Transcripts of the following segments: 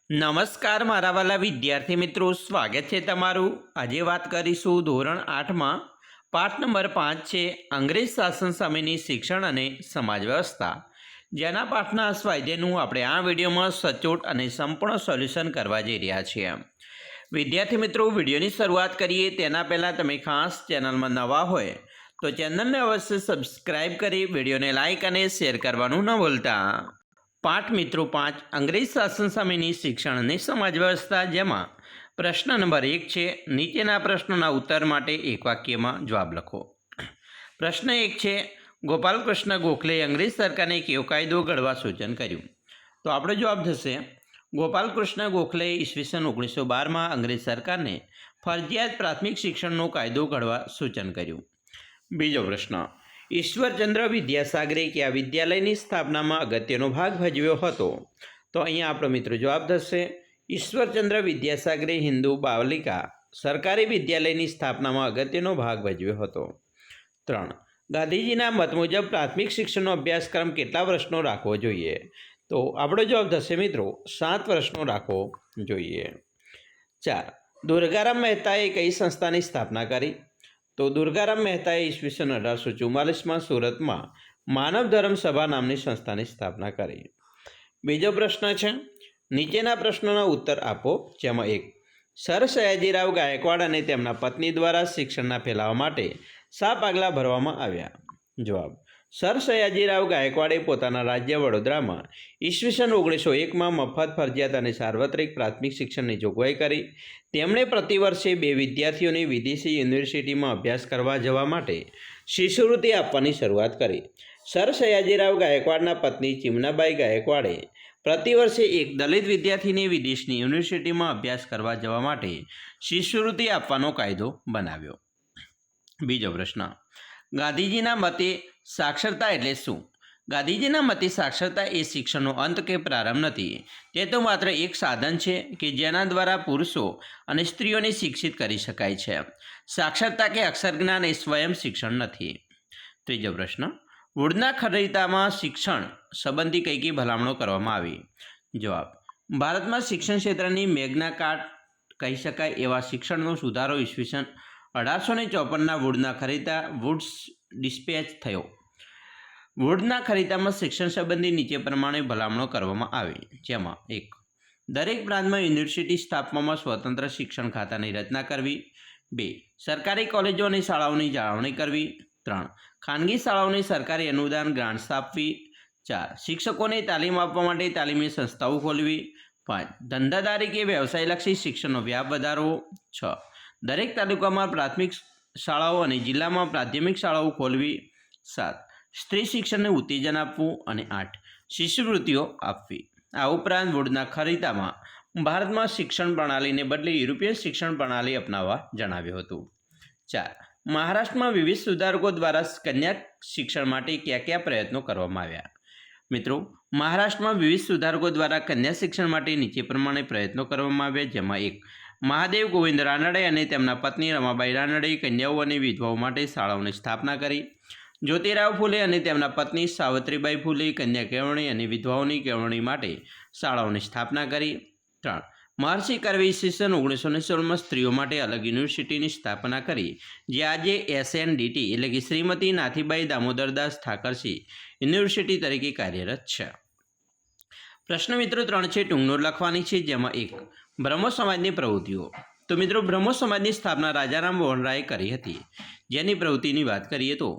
નમસ્કાર મારા વાલા વિદ્યાર્થી મિત્રો, સ્વાગત છે તમારું। આજે વાત કરીશું ધોરણ 8માં પાઠ નંબર 5 છે અંગ્રેજ શાસન સામેની શિક્ષણ અને સમાજ વ્યવસ્થા, જેના પાઠના સ્વાધ્યાયનું આપણે આ વિડીયોમાં સચોટ અને સંપૂર્ણ સોલ્યુશન કરવા જઈ રહ્યા છીએ। વિદ્યાર્થી મિત્રો, વિડીયોની શરૂઆત કરીએ તેના પહેલાં તમે ખાસ ચેનલમાં નવા હોય તો ચેનલને અવશ્ય સબસ્ક્રાઈબ કરી વિડીયોને લાઇક અને શેર કરવાનું ન ભૂલતા। પાઠ મિત્રો 5 અંગ્રેજ શાસન સામેની શિક્ષણ અને સમાજ વ્યવસ્થા, જેમાં પ્રશ્ન નંબર 1 છે નીચેના પ્રશ્નોના ઉત્તર માટે એક વાક્યમાં જવાબ લખો। પ્રશ્ન 1 છે ગોપાલકૃષ્ણ ગોખલેએ અંગ્રેજ સરકારને કેવો કાયદો ઘડવા સૂચન કર્યું? તો આપણો જવાબ થશે ગોપાલકૃષ્ણ ગોખલેએ ઈસવીસન 1912માં અંગ્રેજ સરકારને ફરજિયાત પ્રાથમિક શિક્ષણનો કાયદો ઘડવા સૂચન કર્યું। બીજો પ્રશ્ન, ઈશ્વરચંદ્ર વિદ્યાસાગરે કયા વિદ્યાલયની સ્થાપનામાં અગત્યનો ભાગ ભજવ્યો હતો? તો અહીંયા આપણો મિત્રો જવાબ થશે ઈશ્વરચંદ્ર વિદ્યાસાગરે હિન્દુ બાલિકા સરકારી વિદ્યાલયની સ્થાપનામાં અગત્યનો ભાગ ભજવ્યો હતો। 3. ગાંધીજીના મત મુજબ પ્રાથમિક શિક્ષણનો અભ્યાસક્રમ કેટલા વર્ષનો રાખવો જોઈએ? તો આપણો જવાબ થશે મિત્રો 7 વર્ષનો રાખવો જોઈએ। 4. દુર્ગારામ મહેતાએ કઈ સંસ્થાની સ્થાપના કરી? તો દુર્ગારામ મહેતાએ ઈસવીસન 1844માં સુરતમાં માનવ ધર્મ સભા નામની સંસ્થાની સ્થાપના કરી। બીજો પ્રશ્ન છે નીચેના પ્રશ્નોના ઉત્તર આપો, જેમાં 1. સર સયાજીરાવ ગાયકવાડ અને તેમના પત્ની દ્વારા શિક્ષણના ફેલાવા માટે શા પગલાં ભરવામાં આવ્યા? જવાબ, સર સયાજીરાવ ગાયકવાડે પોતાના રાજ્ય વડોદરામાં ઈસવીસન 1901માં મફત, ફરજિયાત અને સાર્વત્રિક પ્રાથમિક શિક્ષણની જોગવાઈ કરી। તેમણે પ્રતિવર્ષે 2 વિદ્યાર્થીઓને વિદેશી યુનિવર્સિટીમાં અભ્યાસ કરવા જવા માટે શિષ્યવૃત્તિ આપવાની શરૂઆત કરી। સર સયાજીરાવ ગાયકવાડના પત્ની ચિમનાબાઈ ગાયકવાડે પ્રતિવર્ષે એક દલિત વિદ્યાર્થીને વિદેશની યુનિવર્સિટીમાં અભ્યાસ કરવા જવા માટે શિષ્યવૃત્તિ આપવાનો કાયદો બનાવ્યો। બીજો પ્રશ્ન, ગાંધીજીના મતે સાક્ષરતા એટલે શું? ગાંધીજીના મતે સાક્ષરતા એ શિક્ષણનો અંત કે પ્રારંભ નથી, તે તો માત્ર એક સાધન છે કે જેના દ્વારા પુરુષો અને સ્ત્રીઓને શિક્ષિત કરી શકાય છે। સાક્ષરતા કે અક્ષર જ્ઞાન એ સ્વયં શિક્ષણ નથી। ત્રીજો પ્રશ્ન, વુડના ખરીતામાં શિક્ષણ સંબંધી કઈ કઈ ભલામણો કરવામાં આવી? જવાબ, ભારતમાં શિક્ષણ ક્ષેત્રની મેગ્ના કાર્ટા કહી શકાય એવા શિક્ષણનો સુધારો ઈસવીસન 1854ના વુડના ખરીતા વુડ્સ ડિસ્પેચ થયો। વુડના ખરીતામાં શિક્ષણ સંબંધી નીચે પ્રમાણે ભલામણો કરવામાં આવી, જેમાં 1. દરેક પ્રાંતમાં યુનિવર્સિટી સ્થાપવામાં સ્વતંત્ર શિક્ષણ ખાતાની રચના કરવી। 2. સરકારી કોલેજો અને શાળાઓની જાળવણી કરવી। 3. ખાનગી શાળાઓને સરકારી અનુદાન ગ્રાન્ટ્સ આપવી। 4. શિક્ષકોને તાલીમ આપવા માટે તાલીમી સંસ્થાઓ ખોલવી। 5. ધંધાદારી કે વ્યવસાયલક્ષી શિક્ષણનો વ્યાપ વધારવો। 6. દરેક તાલુકામાં પ્રાથમિક શાળાઓ અને જિલ્લામાં પ્રાથમિક શાળાઓ ખોલવી। 7. સ્ત્રી શિક્ષણને ઉત્તેજન આપવું અને 8. શિષ્યવૃત્તિઓ આપવી। આ ઉપરાંત વુડના ખરીતામાં ભારતમાં શિક્ષણ પ્રણાલીને બદલે યુરોપિયન શિક્ષણ પ્રણાલી અપનાવવા જણાવ્યું હતું। 4. મહારાષ્ટ્રમાં વિવિધ સુધારકો દ્વારા કન્યા શિક્ષણ માટે કયા કયા પ્રયત્નો કરવામાં આવ્યા? મિત્રો, મહારાષ્ટ્રમાં વિવિધ સુધારકો દ્વારા કન્યા શિક્ષણ માટે નીચે પ્રમાણે પ્રયત્નો કરવામાં આવ્યા, જેમાં 1. મહાદેવ ગોવિંદ રાનડે અને તેમના પત્ની રમાબાઈ રાનડેએ કન્યાઓ અને વિધવાઓ માટે શાળાઓની સ્થાપના કરી। જ્યોતિરાવ ફૂલે અને તેમના પત્ની સાવિત્રીબાઈ ફૂલેએ કન્યા કેળવણી અને વિધવાઓની કેળવણી માટે શાળાઓની સ્થાપના કરી। 3. મહર્ષિ કર્વે ઈસવીસન 1916માં સ્ત્રીઓ માટે અલગ યુનિવર્સિટીની સ્થાપના કરી, જે આજે SNDT એટલે કે શ્રીમતી નાથીબાઈ દામોદરદાસ ઠાકરસી યુનિવર્સિટી તરીકે કાર્યરત છે। પ્રશ્ન મિત્રો 3 છે ટૂંક નોટ લખવાની છે, જેમાં 1. બ્રહ્મો સમાજની પ્રવૃત્તિઓ। તો મિત્રો, બ્રહ્મો સમાજની સ્થાપના રાજારામ મોહન રાયે કરી હતી, જેની પ્રવૃત્તિની વાત કરીએ તો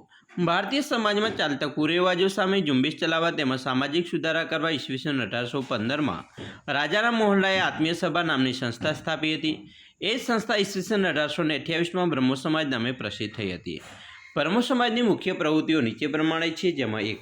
ભારતીય સમાજમાં ચાલતા કુરિવાજો સામે ઝુંબેશ ચલાવવા તેમજ સામાજિક સુધારા કરવા ઈસવીસન 1815માં રાજારામ મોહન રાયે આત્મીય સભા નામની સંસ્થા સ્થાપી હતી। એ સંસ્થા ઈસવીસન 1828માં બ્રહ્મો સમાજ નામે પ્રસિદ્ધ થઈ હતી। બ્રહ્મો સમાજની મુખ્ય પ્રવૃત્તિઓ નીચે પ્રમાણે છે, જેમાં 1.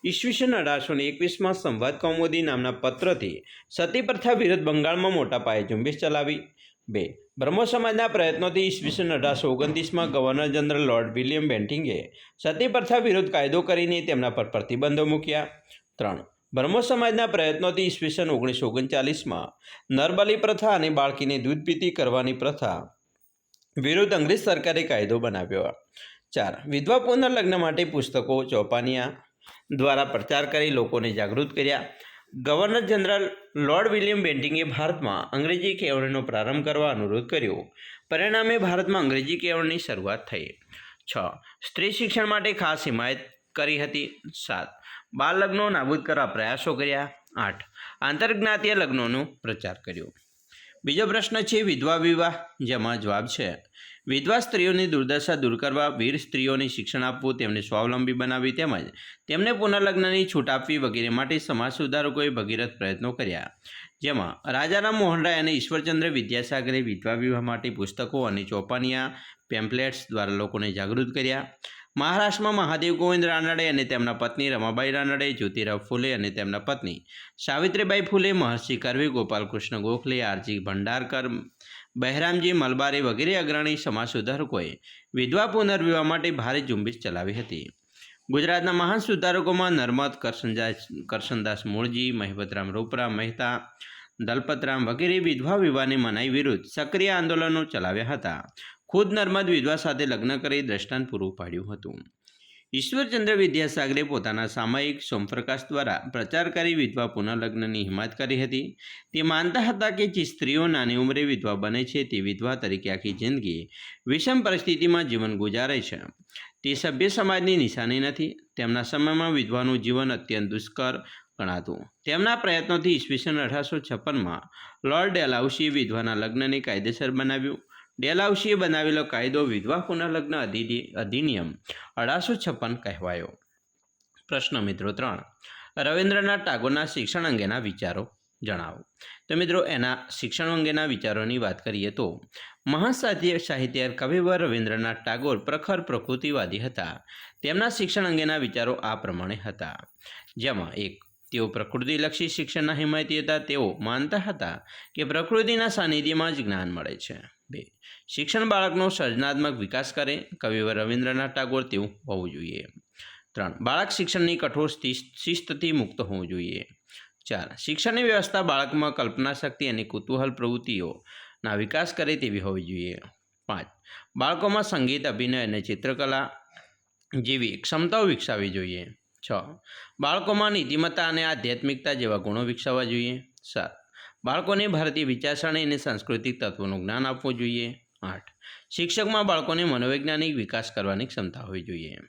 ઈસવીસન 1821માં સંવાદ કૌમુદી નામના પત્રથી સતી પ્રથા વિરુદ્ધ બંગાળમાં મોટા પાયે ઝુંબેશ ચલાવી। 2. બ્રહ્મો સમાજના પ્રયત્નોથી ઈસવીસન 1829માં ગવર્નર જનરલ લોર્ડ વિલિયમ બેન્ટિંગે સતી પ્રથા વિરુદ્ધ કાયદો કરીને તેમના પર પ્રતિબંધો મૂક્યા। 3. બ્રહ્મો સમાજના પ્રયત્નોથી ઈસવીસન 1939માં નરબલી પ્રથા અને બાળકીને દૂધ પીતી કરવાની પ્રથા વિરુદ્ધ અંગ્રેજ સરકારે કાયદો બનાવ્યો। 4. વિધવા પુનર્લગ્ન માટે પુસ્તકો ચોપાનિયા દ્વારા પ્રચાર કરી લોકોને જાગૃત કર્યા। ગવર્નર જનરલ લોર્ડ વિલિયમ બેન્ટિંગે ભારતમાં અંગ્રેજી કેળવણીનો પ્રારંભ કરવા અનુરોધ કર્યો. પરિણામે ભારતમાં અંગ્રેજી કેળવણીની શરૂઆત થઈ. 6. સ્ત્રી શિક્ષણ માટે ખાસ હિમાયત કરી હતી. 7. બાળ લગ્નો નાબૂદ કરવા પ્રયાસો કર્યા. 8. આંતરજ્ઞાતીય લગ્નોનો પ્રચાર કર્યો. બીજો પ્રશ્ન છે વિધવા વિવાહ, જેમાં જવાબ છે વિધવા સ્ત્રીઓની દુર્દશા દૂર કરવા, વીર સ્ત્રીઓને શિક્ષણ આપવું, તેમને સ્વાવલંબી બનાવવી તેમજ તેમને પુનર્લગ્નની છૂટ આપવી વગેરે માટે સમાજ સુધારકોએ ભગીરથ પ્રયત્નો કર્યા. જેમાં રાજારામ મોહન રાય અને ઈશ્વરચંદ્ર વિદ્યાસાગરે વિધવા વિવાહ માટે પુસ્તકો અને ચોપાનિયા પેમ્પલેટ્સ દ્વારા લોકોને જાગૃત કર્યા. મહારાષ્ટ્રમાં મહાદેવ ગોવિંદ રાનડે અને તેમના પત્ની રમાબાઈ રાનડે, જ્યોતિરાવ ફૂલે અને તેમના પત્ની સાવિત્રીબાઈ ફૂલે, મહર્ષિ કર્વે, ગોપાલકૃષ્ણ ગોખલે, આરજી ભંડારકર, બહેરામજી મલબારી વગેરે અગ્રણી સમાજ સુધારકોએ વિધવા પુનર્વિવાહ માટે ભારે ઝુંબેશ ચલાવી હતી. ગુજરાતના મહાન સુધારકોમાં નર્મદ કરશનદાસ મૂળજી, મહિપતરામ રૂપરામ મહેતા, દલપતરામ વગેરે વિધવા વિવાહની મનાઈ વિરુદ્ધ સક્રિય આંદોલનો ચલાવ્યા હતા. ખુદ નર્મદ વિધવા સાથે લગ્ન કરી દ્રષ્ટાંત પૂરું પાડ્યું હતું. ઈશ્વરચંદ્ર વિદ્યાસાગરે પોતાના સામયિક સોમપ્રકાશ દ્વારા પ્રચાર કરી વિધવા પુનર્લગ્નની હિમાયત કરી હતી. તે માનતા હતા કે જે સ્ત્રીઓ નાની ઉંમરે વિધવા બને છે તે વિધવા તરીકે આખી જિંદગી વિષમ પરિસ્થિતિમાં જીવન ગુજારે છે. તે સભ્ય સમાજની નિશાની નથી. તેમના સમયમાં વિધવાનું જીવન અત્યંત દુષ્કર ગણાતું. તેમના પ્રયત્નોથી ઈસવીસન 1856માં લોર્ડ ડેલહાઉસીએ વિધવાના લગ્નને કાયદેસર બનાવ્યું. ડેલહાઉસીએ બનાવેલો કાયદો વિધવા પુનર્લગ્ન અધિનિયમ 1856 કહેવાયો. પ્રશ્ન મિત્રો 3. રવિન્દ્રનાથ ટાગોરના શિક્ષણ અંગેના વિચારો જણાવો. તો મિત્રો એના શિક્ષણ અંગેના વિચારોની વાત કરીએ તો મહાન સાહિત્યકાર કવિવર રવિન્દ્રનાથ ટાગોર પ્રખર પ્રકૃતિવાદી હતા. તેમના શિક્ષણ અંગેના વિચારો આ પ્રમાણે હતા. જેમાં 1. તેઓ પ્રકૃતિલક્ષી શિક્ષણના હિમાયતી હતા. તેઓ માનતા હતા કે પ્રકૃતિના સાનિધ્યમાં જ જ્ઞાન મળે છે. 2. શિક્ષણ બાળકનો સર્જનાત્મક વિકાસ કરે. કવિવર રવિન્દ્રનાથ ટાગોર તેવું હોવું જોઈએ. 3. બાળક શિક્ષણની કઠોર શિસ્તથી મુક્ત હોવું જોઈએ. 4. શિક્ષણની વ્યવસ્થા બાળકમાં કલ્પના શક્તિ અને કુતૂહલ પ્રવૃત્તિઓના વિકાસ કરે તેવી હોવી જોઈએ. 5. બાળકોમાં સંગીત, અભિનય અને ચિત્રકલા જેવી ક્ષમતાઓ વિકસાવવી જોઈએ. 6. બાળકોમાં નીતિમત્તા અને આધ્યાત્મિકતા જેવા ગુણો વિકસાવવા જોઈએ. 7. બાળકોને ભારતીય વિચારસરણી અને સાંસ્કૃતિક તત્વોનું જ્ઞાન આપવું જોઈએ. 8. શિક્ષકમાં બાળકોને મનોવૈજ્ઞાનિક વિકાસ કરવાની ક્ષમતા હોવી જોઈએ.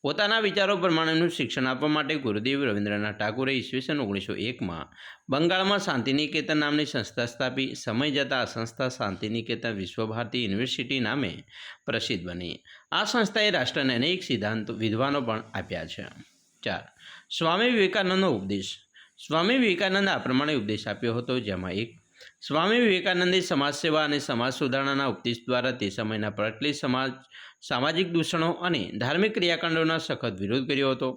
પોતાના વિચારો પ્રમાણેનું શિક્ષણ આપવા માટે ગુરુદેવ રવિન્દ્રનાથ ટાગોરે ઈસવીસન 1901માં બંગાળમાં શાંતિનિકેતન નામની સંસ્થા સ્થાપી. સમય જતાં આ સંસ્થા શાંતિનિકેતન વિશ્વભારતી યુનિવર્સિટી નામે પ્રસિદ્ધ બની. આ સંસ્થાએ રાષ્ટ્રને અનેક સિદ્ધાંતો વિદ્વાનો પણ આપ્યા છે. 4. સ્વામી વિવેકાનંદનો ઉપદેશ. સ્વામી વિવેકાનંદ આ પ્રમાણે ઉપદેશ આપ્યો હતો. જેમાં 1. સ્વામી વિવેકાનંદે સમાજ સેવા અને સમાજ સુધારણાના ઉપદેશ દ્વારા તે સમયના પ્રચલિત સામાજિક દૂષણો અને ધાર્મિક ક્રિયાકાંડોના સખત વિરોધ કર્યો હતો.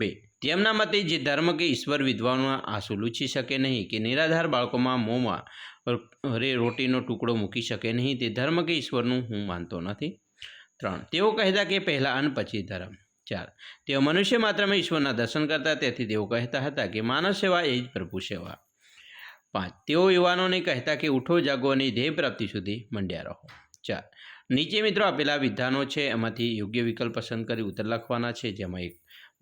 2. તેમના મતે જે ધર્મ કે ઈશ્વર વિધવાઓના આંસુ લૂછી શકે નહીં, કે નિરાધાર બાળકોમાં મોંમાં રોટીનો ટુકડો મૂકી શકે નહીં, તે ધર્મ કે ઈશ્વરનું હું માનતો નથી. 3. તેઓ કહેતા કે પહેલાં અન્ન પછી ધર્મ. 4. તેઓ મનુષ્ય માત્રમાં ઈશ્વરના દર્શન કરતા, તેથી તેઓ કહેતા હતા કે માનવ સેવા એ જ પ્રભુ સેવા. 5. તેઓ યુવાનોને કહેતા કે ઉઠો, જાગો અને ધ્યેય પ્રાપ્તિ સુધી મંડ્યા રહો. 4. નીચે મિત્રો આપેલા વિધાનો છે, એમાંથી યોગ્ય વિકલ્પ પસંદ કરી ઉત્તર લખવાના છે. જેમાં 1.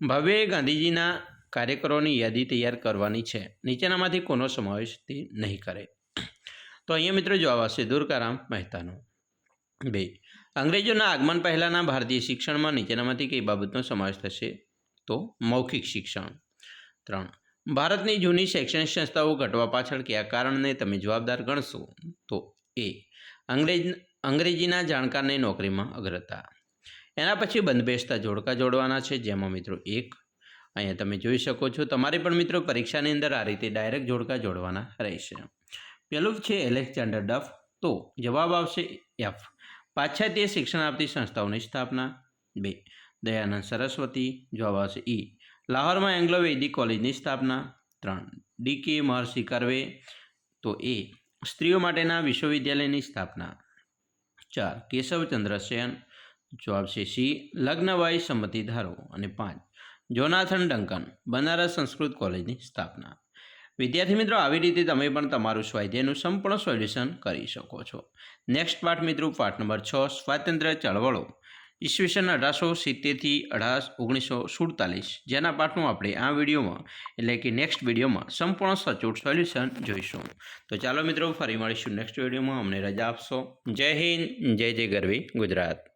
ભવ્યએ ગાંધીજીના કાર્યકરોની યાદી તૈયાર કરવાની છે. નીચેનામાંથી કોનો સમાવેશ તે નહીં કરે. તો અહીંયા મિત્રો જવાબ આવશે દુર્ગારામ મહેતાનો. 2. અંગ્રેજોના આગમન પહેલાંના ભારતીય શિક્ષણમાં નીચેનામાંથી કઈ બાબતનો સમાવેશ થશે? તો મૌખિક શિક્ષણ. 3. ભારતની જૂની શૈક્ષણિક સંસ્થાઓ ઘટવા પાછળ કયા કારણને તમે જવાબદાર ગણશો? તો એ. અંગ્રેજીના જાણકારને નોકરીમાં અગ્રતા. એના પછી બંધબેસતા જોડકા જોડવાના છે. જેમાં મિત્રો 1. અહીંયા તમે જોઈ શકો છો. તમારે પણ મિત્રો પરીક્ષાની અંદર આ રીતે ડાયરેક્ટ જોડકા જોડવાના રહેશે. પહેલું છે એલેક્ઝાન્ડર ડફ. તો જવાબ આવશે F. પાશ્ચાત્ય શિક્ષણ આપતી સંસ્થાઓની સ્થાપના. 2. દયાનંદ સરસ્વતી. જવાબ આવશે E. લાહોરમાં એંગ્લો વૈદિક કોલેજની સ્થાપના. 3. ડી.કે. મહર્ષિ કર્વે. તો એ. સ્ત્રીઓ માટેના વિશ્વવિદ્યાલયની સ્થાપના. 4. કેશવચંદ્ર સેન. જવાબ છે C. લગ્ન વય સંમતિ ધારો. અને 5. Jonathan Duncan. બનારસ સંસ્કૃત કોલેજની સ્થાપના. વિદ્યાર્થી મિત્રો, આવી રીતે તમે પણ તમારું સ્વાધ્યાયનું સંપૂર્ણ સોલ્યુશન કરી શકો છો. નેક્સ્ટ પાઠ મિત્રો, પાઠ નંબર 6, સ્વાતંત્ર્ય ચળવળો, ઈસવીસન 1870થી 1947, જેના પાઠનું આપણે આ વિડીયોમાં એટલે કે નેક્સ્ટ વિડીયોમાં સંપૂર્ણ સચોટ સોલ્યુશન જોઈશું. તો ચાલો મિત્રો ફરી મળીશું નેક્સ્ટ વિડીયોમાં. અમને રજા આપશો. જય હિન્દ, જય જય ગરવી ગુજરાત.